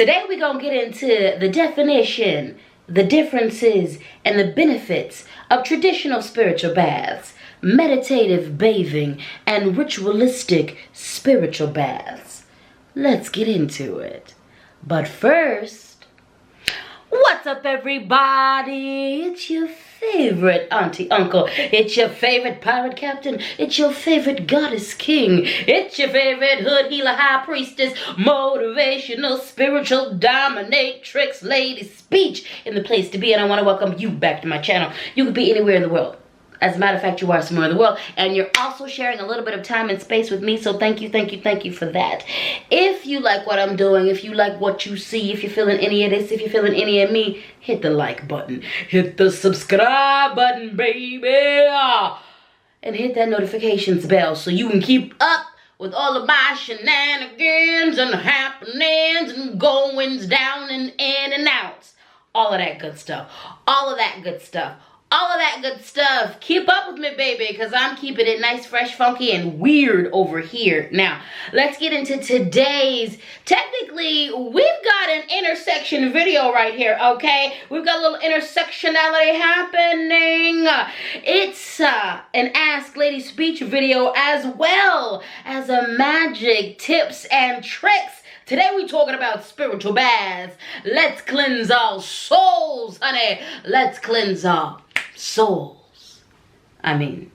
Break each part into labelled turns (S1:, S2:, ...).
S1: Today we're going to get into the definition, the differences, and the benefits of traditional spiritual baths, meditative bathing, and ritualistic spiritual baths. Let's get into it. But first, what's up everybody? It's your favorite auntie, uncle. It's your favorite pirate captain. It's your favorite goddess king. It's your favorite hood healer, high priestess, motivational, spiritual dominatrix, LadySpeech in the place to be. And I want to welcome you back to my channel. You could be anywhere in the world. As a matter of fact, you are somewhere in the world, and you're also sharing a little bit of time and space with me, so thank you for that. If you like what I'm doing, if you like what you see, if you're feeling any of this, if you're feeling any of me, hit the like button, hit the subscribe button, baby, and hit that notifications bell so you can keep up with all of my shenanigans and happenings and goings down and in and outs. All of that good stuff. All of that good stuff. All of that good stuff. Keep up with me, baby, because I'm keeping it nice, fresh, funky, and weird over here. Now, let's get into today's. Technically, we've got an intersection video right here, okay? We've got a little intersectionality happening. It's an Ask LadySpeech video as well as a magic tips and tricks. Today we're talking about spiritual baths. Let's cleanse our souls, honey. Let's cleanse our souls. I mean,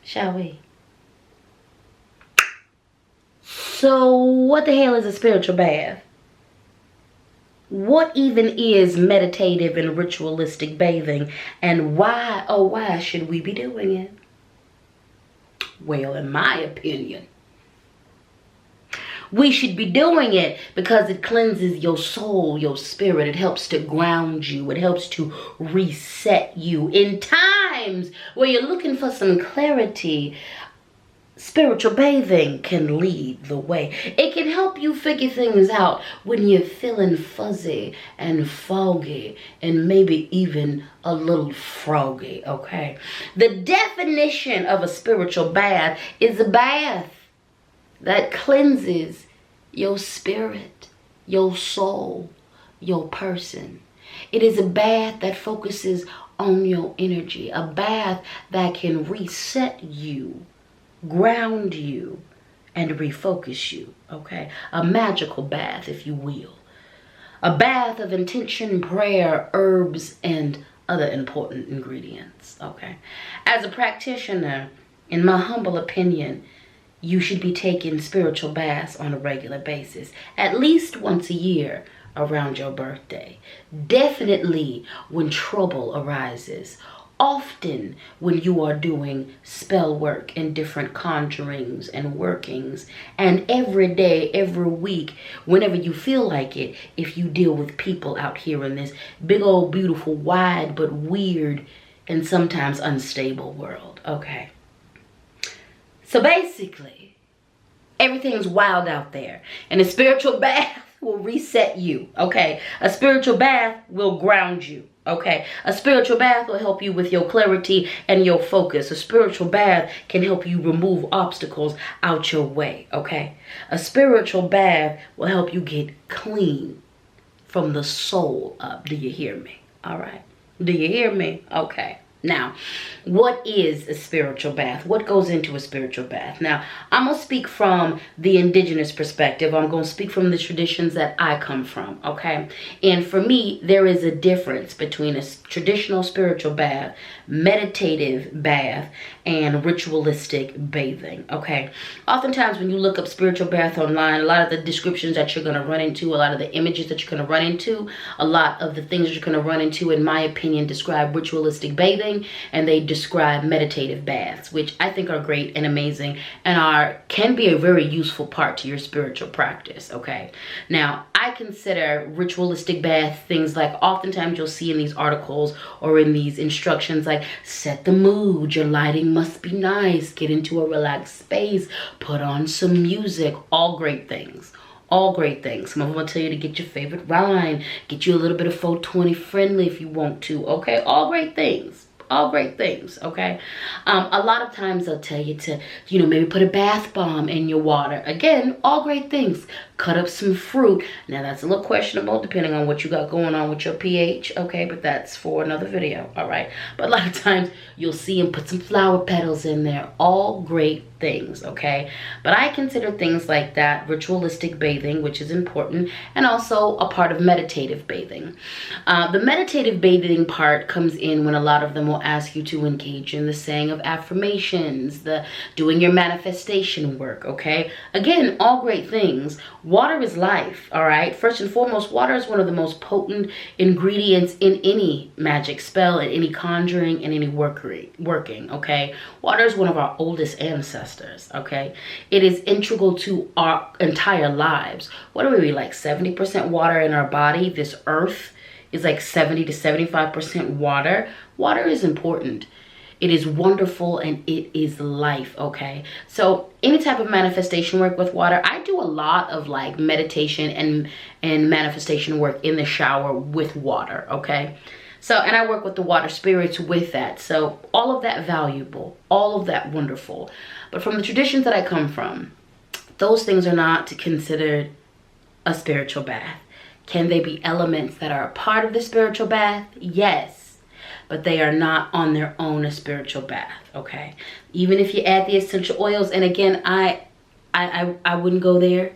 S1: shall we? So, what the hell is a spiritual bath? What even is meditative and ritualistic bathing? And why, oh why should we be doing it? Well, in my opinion, we should be doing it because it cleanses your soul, your spirit. It helps to ground you. It helps to reset you. In times where you're looking for some clarity, spiritual bathing can lead the way. It can help you figure things out when you're feeling fuzzy and foggy and maybe even a little froggy, okay? The definition of a spiritual bath is a bath that cleanses your spirit, your soul, your person. It is a bath that focuses on your energy, a bath that can reset you, ground you, and refocus you, okay? A magical bath, if you will. A bath of intention, prayer, herbs, and other important ingredients, okay? As a practitioner, in my humble opinion, you should be taking spiritual baths on a regular basis, at least once a year around your birthday. Definitely when trouble arises. Often when you are doing spell work and different conjurings and workings. And every day, every week, whenever you feel like it, if you deal with people out here in this big old beautiful, wide, but weird and sometimes unstable world, okay? So basically, everything's wild out there. And a spiritual bath will reset you, okay? A spiritual bath will ground you, okay? A spiritual bath will help you with your clarity and your focus. A spiritual bath can help you remove obstacles out your way, okay? A spiritual bath will help you get clean from the soul up. Do you hear me? All right. Do you hear me? Okay. Now, what is a spiritual bath? What goes into a spiritual bath? Now, I'm going to speak from the indigenous perspective. I'm going to speak from the traditions that I come from, okay? And for me, there is a difference between a traditional spiritual bath, meditative bath, and ritualistic bathing, okay? Oftentimes, when you look up spiritual bath online, a lot of the descriptions that you're going to run into, a lot of the images that you're going to run into, a lot of the things you're going to run into, in my opinion, describe ritualistic bathing, and they describe meditative baths, which I think are great and amazing and can be a very useful part to your spiritual practice, okay? Now, I consider ritualistic bath things like oftentimes you'll see in these articles or in these instructions like set the mood, your lighting must be nice, get into a relaxed space, put on some music, all great things. All great things. Some of them will tell you to get your favorite wine, get you a little bit of 420 friendly if you want to, okay? All great things. All great things, okay? A lot of times they'll tell you to, maybe put a bath bomb in your water. Again, all great things. cut up some fruit. Now that's a little questionable depending on what you got going on with your pH, okay, but that's for another video, all right? But a lot of times you'll see them put some flower petals in there, all great things, okay? But I consider things like that ritualistic bathing, which is important, and also a part of meditative bathing. The meditative bathing part comes in when a lot of them will ask you to engage in the saying of affirmations, the doing your manifestation work, okay? Again, all great things. Water is life, all right? First and foremost, water is one of the most potent ingredients in any magic spell, in any conjuring, in any working, okay? Water is one of our oldest ancestors, okay? It is integral to our entire lives. What are we, like 70% water in our body? This earth is like 70 to 75% water. Water is important. It is wonderful and it is life, okay? So any type of manifestation work with water, I do a lot of like meditation and manifestation work in the shower with water, okay? So, and I work with the water spirits with that. So all of that valuable, all of that wonderful. But from the traditions that I come from, those things are not considered a spiritual bath. Can they be elements that are a part of the spiritual bath? Yes. But they are not on their own a spiritual bath, okay? Even if you add the essential oils, and again, I wouldn't go there.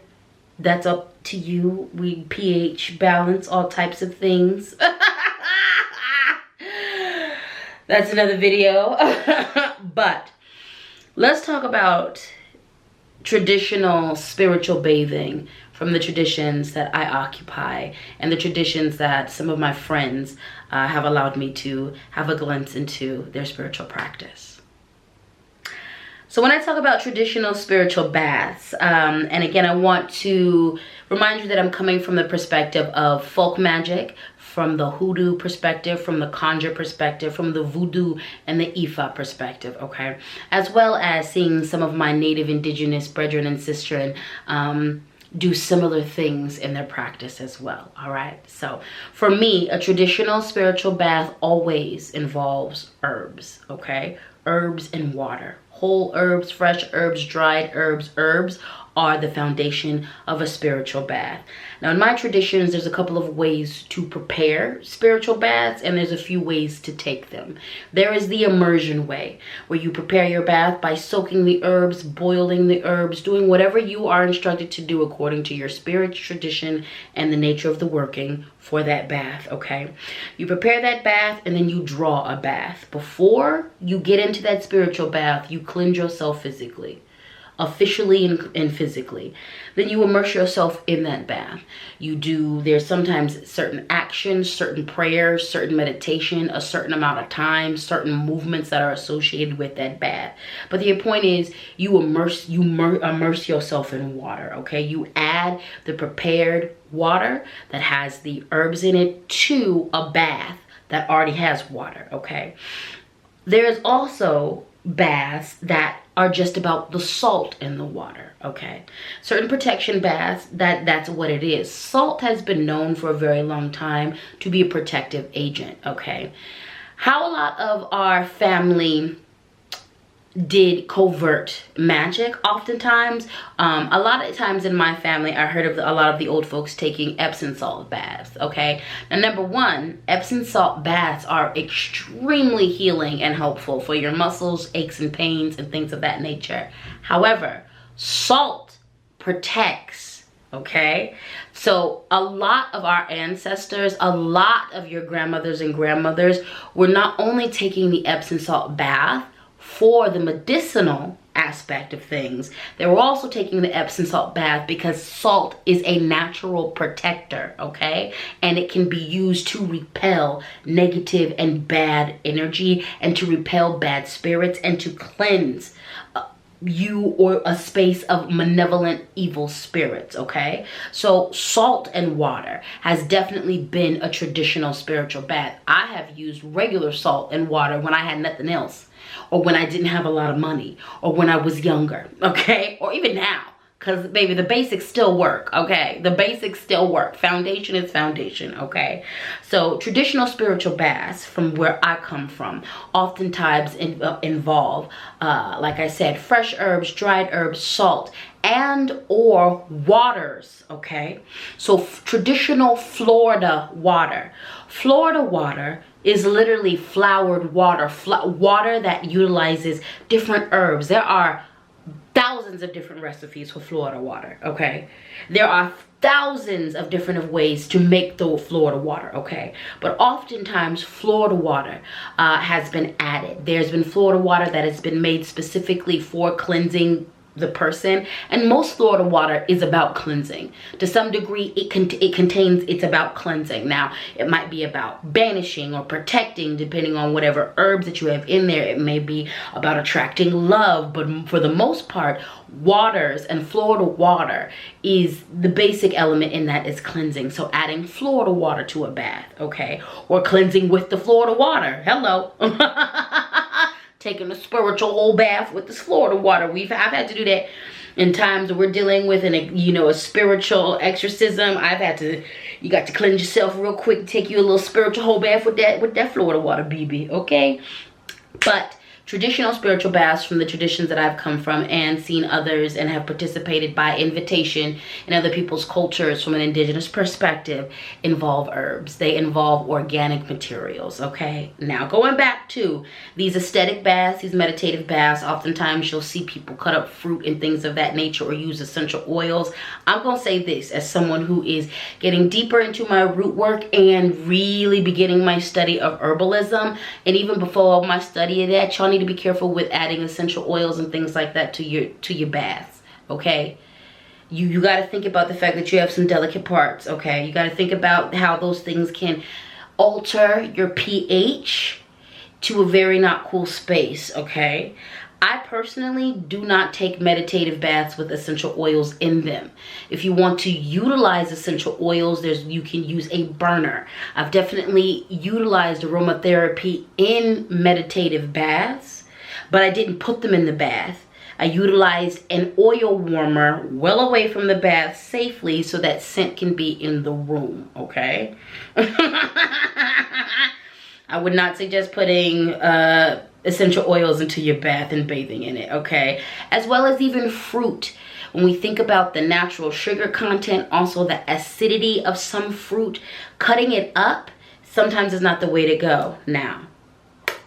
S1: That's up to you. We pH balance all types of things. That's another video. But let's talk about traditional spiritual bathing from the traditions that I occupy and the traditions that some of my friends have allowed me to have a glimpse into their spiritual practice. So when I talk about traditional spiritual baths, and again, I want to remind you that I'm coming from the perspective of folk magic, from the hoodoo perspective, from the conjure perspective, from the voodoo and the Ifa perspective, okay? As well as seeing some of my native indigenous brethren and sistren do similar things in their practice as well, all right? So for me, a traditional spiritual bath always involves herbs, okay? Herbs and water. Whole herbs, fresh herbs, dried herbs. Herbs are the foundation of a spiritual bath. Now, in my traditions, there's a couple of ways to prepare spiritual baths, and there's a few ways to take them. There is the immersion way, where you prepare your bath by soaking the herbs, boiling the herbs, doing whatever you are instructed to do according to your spirit, tradition, and the nature of the working for that bath, okay? You prepare that bath, and then you draw a bath. Before you get into that spiritual bath, you cleanse yourself physically. Officially and physically. Then you immerse yourself in that bath. There's sometimes certain actions, certain prayers, certain meditation, a certain amount of time, certain movements that are associated with that bath. But the point is you immerse yourself in water, okay? You add the prepared water that has the herbs in it to a bath that already has water, okay? There's also baths that are just about the salt in the water, okay? Certain protection baths, that's what it is. Salt has been known for a very long time to be a protective agent, okay? How a lot of our family did covert magic oftentimes. A lot of times in my family, I heard of a lot of the old folks taking Epsom salt baths, okay? Now, number one, Epsom salt baths are extremely healing and helpful for your muscles, aches and pains, and things of that nature. However, salt protects, okay? So a lot of our ancestors, a lot of your grandmothers and grandmothers were not only taking the Epsom salt bath for the medicinal aspect of things, they were also taking the Epsom salt bath because salt is a natural protector, okay? And it can be used to repel negative and bad energy and to repel bad spirits and to cleanse you or a space of malevolent evil spirits, okay? So salt and water has definitely been a traditional spiritual bath. I have used regular salt and water when I had nothing else, or when I didn't have a lot of money, or when I was younger, okay? Or even now, because baby, the basics still work, okay? The basics still work. Foundation is foundation, okay? So traditional spiritual baths, from where I come from, oftentimes involve, like I said, fresh herbs, dried herbs, salt, and or waters, okay? So traditional Florida water. Florida water is literally flowered water, water that utilizes different herbs. There are thousands of different recipes for Florida water, okay? There are thousands of different ways to make the Florida water, okay? But oftentimes Florida water has been added. There's been Florida water that has been made specifically for cleansing the person, and most Florida water is about cleansing. To some degree, it's about cleansing. Now, it might be about banishing or protecting, depending on whatever herbs that you have in there. It may be about attracting love, but for the most part, waters and Florida water is the basic element in that is cleansing. So adding Florida water to a bath, okay? Or cleansing with the Florida water. Hello. Taking a spiritual whole bath with this Florida water. I've had to do that in times we're dealing with a spiritual exorcism. You got to cleanse yourself real quick, take you a little spiritual whole bath with that Florida water, BB, okay? But traditional spiritual baths from the traditions that I've come from and seen others and have participated by invitation in other people's cultures from an indigenous perspective involve herbs. They involve organic materials, okay? Now, going back to these aesthetic baths, these meditative baths, oftentimes you'll see people cut up fruit and things of that nature or use essential oils. I'm going to say this as someone who is getting deeper into my root work and really beginning my study of herbalism. And even before my study of that, y'all need to be careful with adding essential oils and things like that to your baths, okay? You got to think about the fact that you have some delicate parts, okay? You got to think about how those things can alter your pH to a very not cool space, okay? I personally do not take meditative baths with essential oils in them. If you want to utilize essential oils, you can use a burner. I've definitely utilized aromatherapy in meditative baths, but I didn't put them in the bath. I utilized an oil warmer well away from the bath safely so that scent can be in the room, okay? I would not suggest putting essential oils into your bath and bathing in it, okay? As well as even fruit. When we think about the natural sugar content, also the acidity of some fruit, cutting it up sometimes is not the way to go. Now,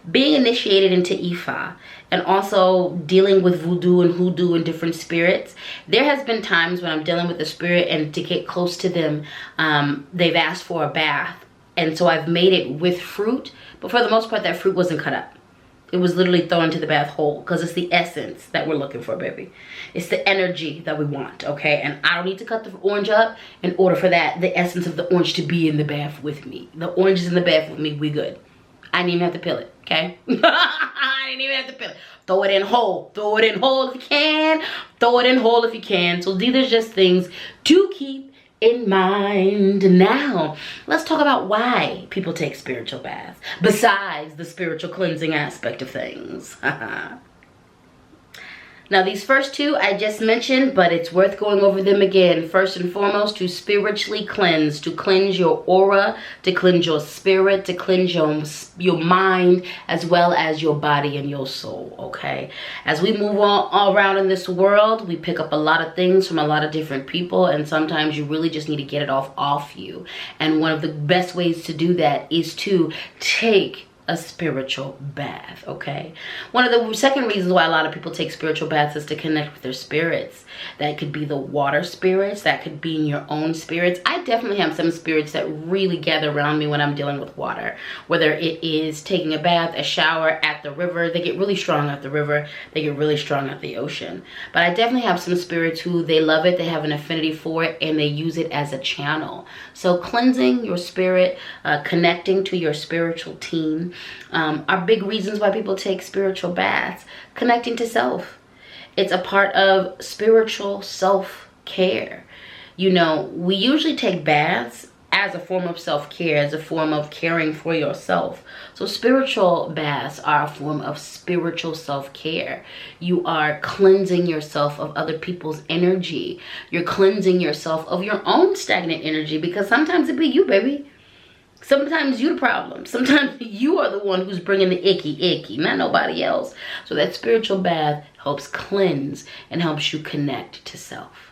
S1: being initiated into Ifa and also dealing with voodoo and hoodoo and different spirits, there has been times when I'm dealing with a spirit and to get close to them, they've asked for a bath. And so I've made it with fruit, but for the most part, that fruit wasn't cut up. It was literally thrown into the bath whole because it's the essence that we're looking for, baby. It's the energy that we want, okay? And I don't need to cut the orange up in order for the essence of the orange to be in the bath with me. The orange is in the bath with me, we good. I didn't even have to peel it, okay? I didn't even have to peel it. Throw it in whole. Throw it in whole if you can. Throw it in whole if you can. So these are just things to keep in mind. Now, let's talk about why people take spiritual baths, besides the spiritual cleansing aspect of things. Now, these first two I just mentioned, but it's worth going over them again. First and foremost, to spiritually cleanse, to cleanse your aura, to cleanse your spirit, to cleanse your mind, as well as your body and your soul, okay? As we move on all around in this world, we pick up a lot of things from a lot of different people, and sometimes you really just need to get it off you. And one of the best ways to do that is to take a spiritual bath, okay? One of the second reasons why a lot of people take spiritual baths is to connect with their spirits. That could be the water spirits, that could be in your own spirits. I definitely have some spirits that really gather around me when I'm dealing with water, whether it is taking a bath, a shower, at the river. They get really strong at the river, they get really strong at the ocean. But I definitely have some spirits who they love it, they have an affinity for it, and they use it as a channel. So cleansing your spirit, connecting to your spiritual team, are big reasons why people take spiritual baths. Connecting to self. It's a part of spiritual self-care. You know, we usually take baths as a form of self-care, as a form of caring for yourself. So spiritual baths are a form of spiritual self-care. You are cleansing yourself of other people's energy. You're cleansing yourself of your own stagnant energy, because sometimes it be you, baby. Sometimes you the problem. Sometimes you are the one who's bringing the icky, not nobody else. So that spiritual bath helps cleanse, and helps you connect to self.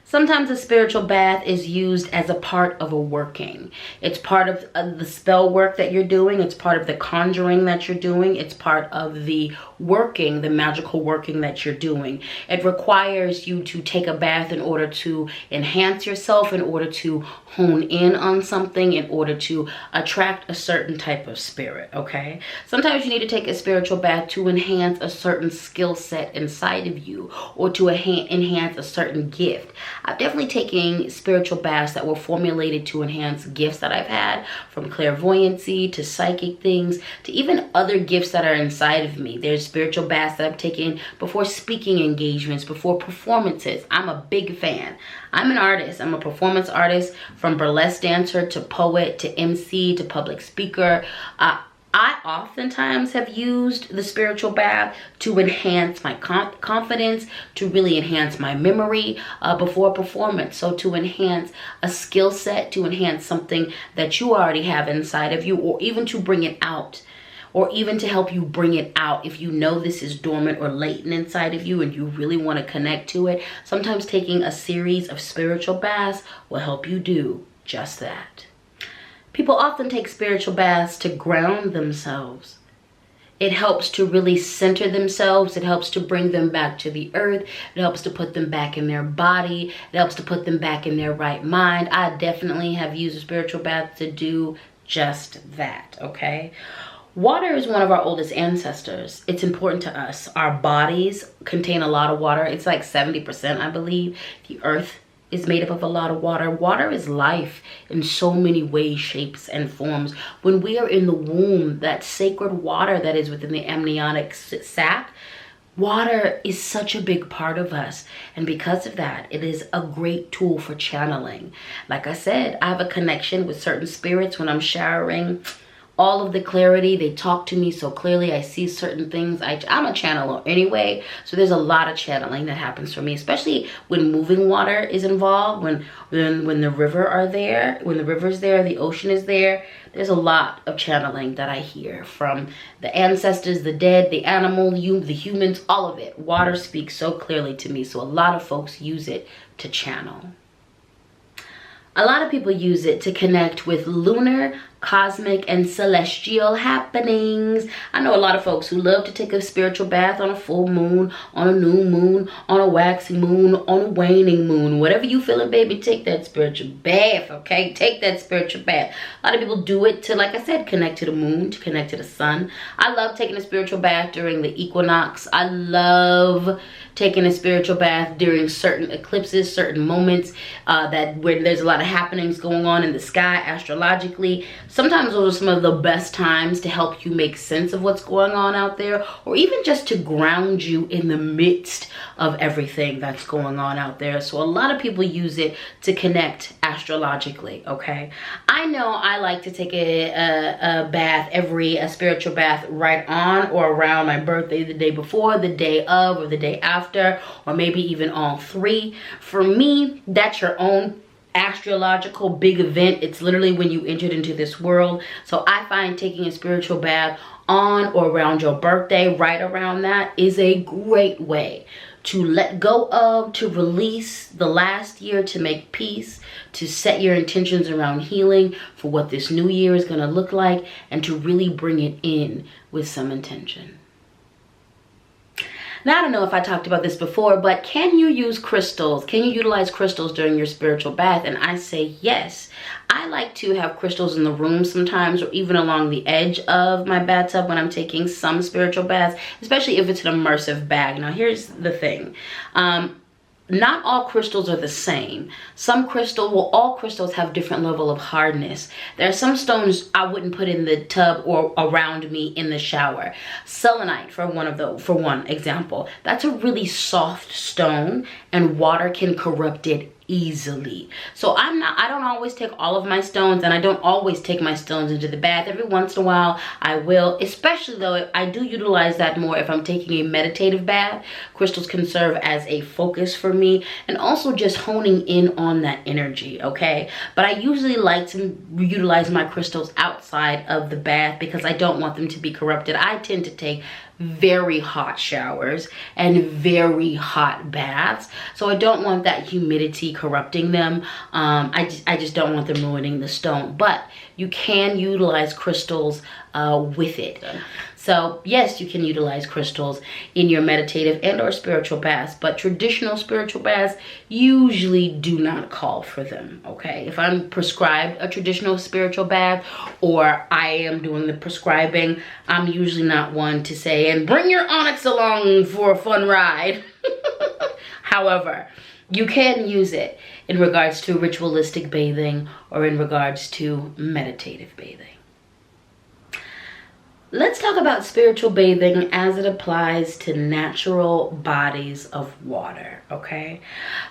S1: Sometimes a spiritual bath is used as a part of a working. It's part of the spell work that you're doing. It's part of the conjuring that you're doing. It's part of the working, the magical working that you're doing. It requires you to take a bath in order to enhance yourself, in order to hone in on something, in order to attract a certain type of spirit, okay? Sometimes you need to take a spiritual bath to enhance a certain skill set inside of you, or to enhance a certain gift. I've definitely taken spiritual baths that were formulated to enhance gifts that I've had, from clairvoyancy to psychic things to even other gifts that are inside of me. There's spiritual baths that I've taken before speaking engagements, before performances. I'm a big fan. I'm an artist. I'm a performance artist, from burlesque dancer to poet to MC to public speaker. I oftentimes have used the spiritual bath to enhance my confidence, to really enhance my memory before performance. So to enhance a skill set, to enhance something that you already have inside of you, or even to bring it out, or even to help you bring it out if you know this is dormant or latent inside of you and you really want to connect to it. Sometimes taking a series of spiritual baths will help you do just that. People often take spiritual baths to ground themselves. It helps to really center themselves. It helps to bring them back to the earth. It helps to put them back in their body. It helps to put them back in their right mind. I definitely have used a spiritual bath to do just that, okay? Water is one of our oldest ancestors. It's important to us. Our bodies contain a lot of water. It's like 70%, I believe. The earth is made up of a lot of water. Water is life in so many ways, shapes, and forms. When we are in the womb, that sacred water that is within the amniotic sac, water is such a big part of us. And because of that, it is a great tool for channeling. Like I said, I have a connection with certain spirits when I'm showering. All of the clarity, they talk to me so clearly. I see certain things. I'm a channeler anyway, so there's a lot of channeling that happens for me, especially when moving water is involved, when the river's there, the ocean is there. There's a lot of channeling that I hear from the ancestors, the dead, the animal, the humans, all of it. Water speaks so clearly to me, so a lot of folks use it to channel. A lot of people use it to connect with lunar, cosmic, and celestial happenings. I know a lot of folks who love to take a spiritual bath on a full moon, on a new moon, on a waxing moon, on a waning moon. Whatever you feeling, baby, take that spiritual bath, okay? Take that spiritual bath. A lot of people do it to, like I said, connect to the moon, to connect to the sun. I love taking a spiritual bath during the equinox. I love taking a spiritual bath during certain eclipses, certain moments where there's a lot of happenings going on in the sky astrologically. Sometimes those are some of the best times to help you make sense of what's going on out there, or even just to ground you in the midst of everything that's going on out there. So a lot of people use it to connect astrologically, okay? I know I like to take a bath, a spiritual bath right on or around my birthday, the day before, the day of, or the day after, or maybe even all three. For me, that's your own astrological big event. It's literally when you entered into this world. So I find taking a spiritual bath on or around your birthday, right around that, is a great way to let go of, to release the last year, to make peace, to set your intentions around healing for what this new year is going to look like, and to really bring it in with some intention. Now, I don't know if I talked about this before, but can you use crystals? Can you utilize crystals during your spiritual bath? And I say yes. I like to have crystals in the room sometimes, or even along the edge of my bathtub when I'm taking some spiritual baths, especially if it's an immersive bag. Now, here's the thing. Not all crystals are the same. All crystals have different level of hardness. There are some stones I wouldn't put in the tub or around me in the shower. Selenite, for one example, that's a really soft stone, and water can corrupt it easily. So I don't always take all of my stones, and I don't always take my stones into the bath. Every once in a while I will, especially though I do utilize that more if I'm taking a meditative bath. Crystals can serve as a focus for me, and also just honing in on that energy, okay? But I usually like to utilize my crystals outside of the bath because I don't want them to be corrupted. I tend to take very hot showers and very hot baths. So I don't want that humidity corrupting them. I just don't want them ruining the stone. But you can utilize crystals with it. So yes, you can utilize crystals in your meditative and or spiritual baths, but traditional spiritual baths usually do not call for them, okay? If I'm prescribed a traditional spiritual bath, or I am doing the prescribing, I'm usually not one to say, and bring your onyx along for a fun ride. However, you can use it in regards to ritualistic bathing or in regards to meditative bathing. Let's talk about spiritual bathing as it applies to natural bodies of water, okay?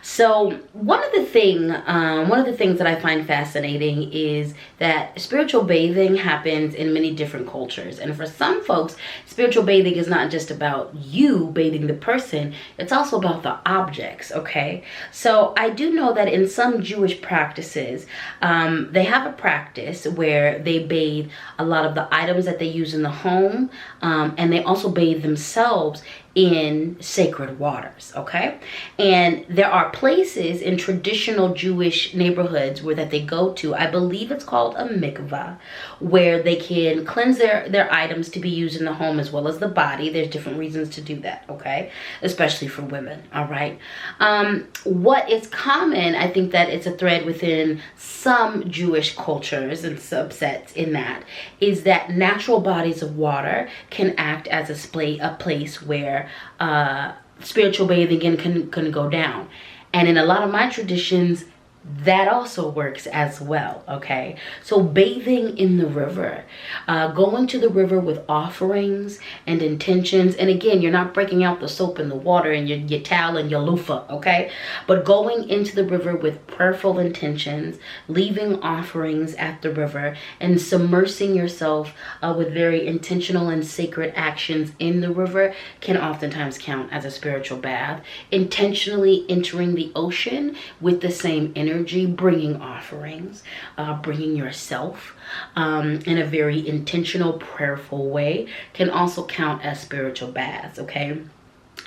S1: So one of the things that I find fascinating is that spiritual bathing happens in many different cultures. And for some folks, spiritual bathing is not just about you bathing the person, it's also about the objects, okay? So I do know that in some Jewish practices, they have a practice where they bathe a lot of the items that they use in the home, and they also bathe themselves in sacred waters, okay? And there are places in traditional Jewish neighborhoods where that they go to, I believe it's called a mikvah, where they can cleanse their items to be used in the home as well as the body. There's different reasons to do that, okay? Especially for women, all right? What is common, I think that it's a thread within some Jewish cultures and subsets in that, is that natural bodies of water can act as a place where spiritual bathing can go down. And in a lot of my traditions, that also works as well, okay? So bathing in the river, going to the river with offerings and intentions. And again, you're not breaking out the soap and the water and your towel and your loofah, okay? But going into the river with prayerful intentions, leaving offerings at the river, and submersing yourself with very intentional and sacred actions in the river can oftentimes count as a spiritual bath. Intentionally entering the ocean with the same energy, bringing offerings, bringing yourself in a very intentional, prayerful way can also count as spiritual baths, okay?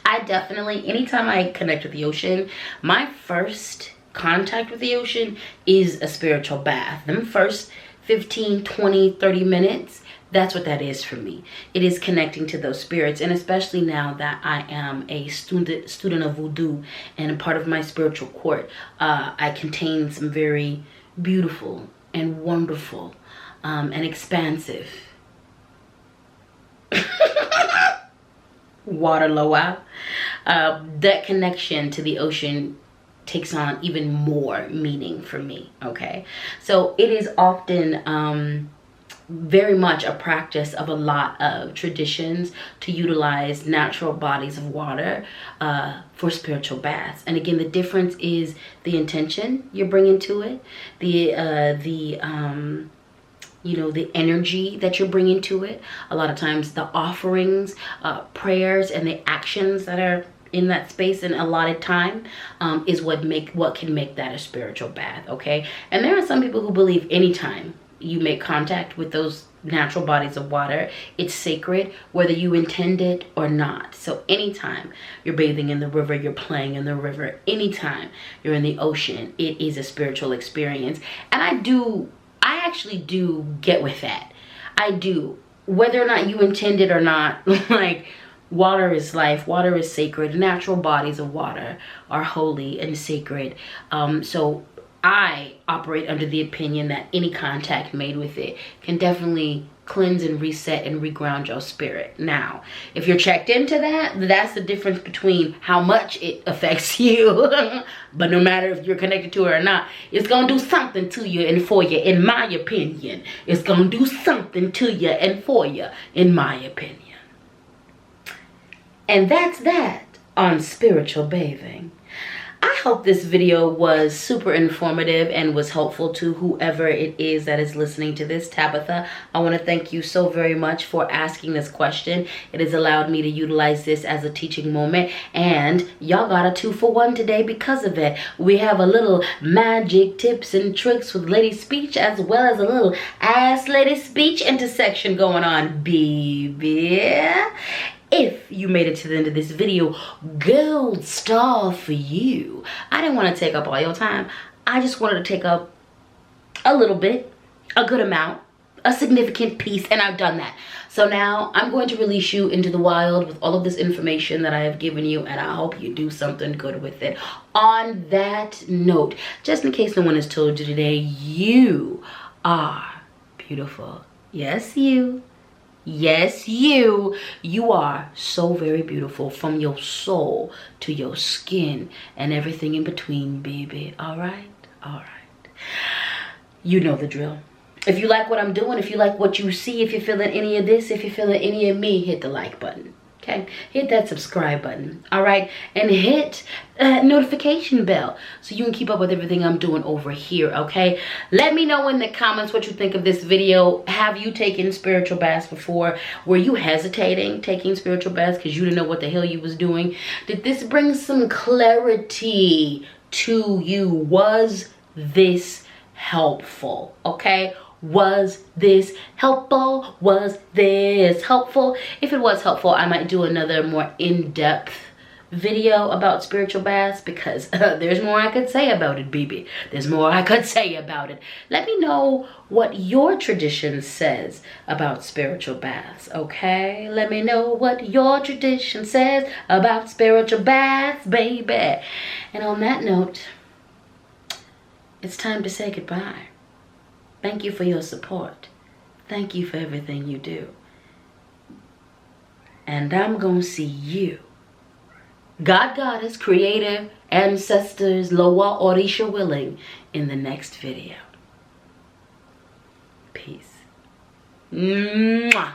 S1: I definitely, anytime I connect with the ocean, my first contact with the ocean is a spiritual bath. Them first 15, 20, 30 minutes, that's what that is for me. It is connecting to those spirits. And especially now that I am a student of voodoo and a part of my spiritual court, I contain some very beautiful and wonderful and expansive water loa. That connection to the ocean takes on even more meaning for me, okay? So it is often very much a practice of a lot of traditions to utilize natural bodies of water for spiritual baths. And again, the difference is the intention you're bringing to it, the energy that you're bringing to it. A lot of times the offerings, prayers, and the actions that are in that space and allotted time is what can make that a spiritual bath, okay? And there are some people who believe anytime you make contact with those natural bodies of water, it's sacred, whether you intend it or not. So anytime you're bathing in the river, you're playing in the river, anytime you're in the ocean, it is a spiritual experience. And I actually do get with that. I do. Whether or not you intend it or not, like, water is life, water is sacred, natural bodies of water are holy and sacred. So I operate under the opinion that any contact made with it can definitely cleanse and reset and reground your spirit. Now, if you're checked into that, that's the difference between how much it affects you. But no matter if you're connected to it or not, it's going to do something to you and for you, in my opinion. It's going to do something to you and for you, in my opinion. And that's that on spiritual bathing. I hope this video was super informative and was helpful to whoever it is that is listening to this. Tabitha, I want to thank you so very much for asking this question. It has allowed me to utilize this as a teaching moment, and y'all got a 2-for-1 today because of it. We have a little magic tips and tricks with LadySpeech, as well as a little Ask LadySpeech intersection going on, baby. If you made it to the end of this video, gold star for you. I didn't want to take up all your time. I just wanted to take up a little bit, a good amount, a significant piece, and I've done that. So now I'm going to release you into the wild with all of this information that I have given you, and I hope you do something good with it. On that note, just in case no one has told you today, you are beautiful. Yes, you. Yes, you. You are so very beautiful, from your soul to your skin and everything in between, baby. All right? All right. You know the drill. If you like what I'm doing, if you like what you see, if you're feeling any of this, if you're feeling any of me, hit the like button. Okay, hit that subscribe button, all right, and hit that notification bell so you can keep up with everything I'm doing over here, okay? Let me know in the comments what you think of this video. Have you taken spiritual baths before? Were you hesitating taking spiritual baths because you didn't know what the hell you was doing? Did this bring some clarity to you? Was this helpful? Okay, was this helpful? Was this helpful? If it was helpful, I might do another more in-depth video about spiritual baths, because there's more I could say about it, baby. There's more I could say about it. Let me know what your tradition says about spiritual baths, okay? Let me know what your tradition says about spiritual baths, baby. And on that note, it's time to say goodbye. Thank you for your support. Thank you for everything you do. And I'm gonna see you, God, Goddess, Creator, Ancestors, Loa, Orisha willing, in the next video. Peace. Mwah.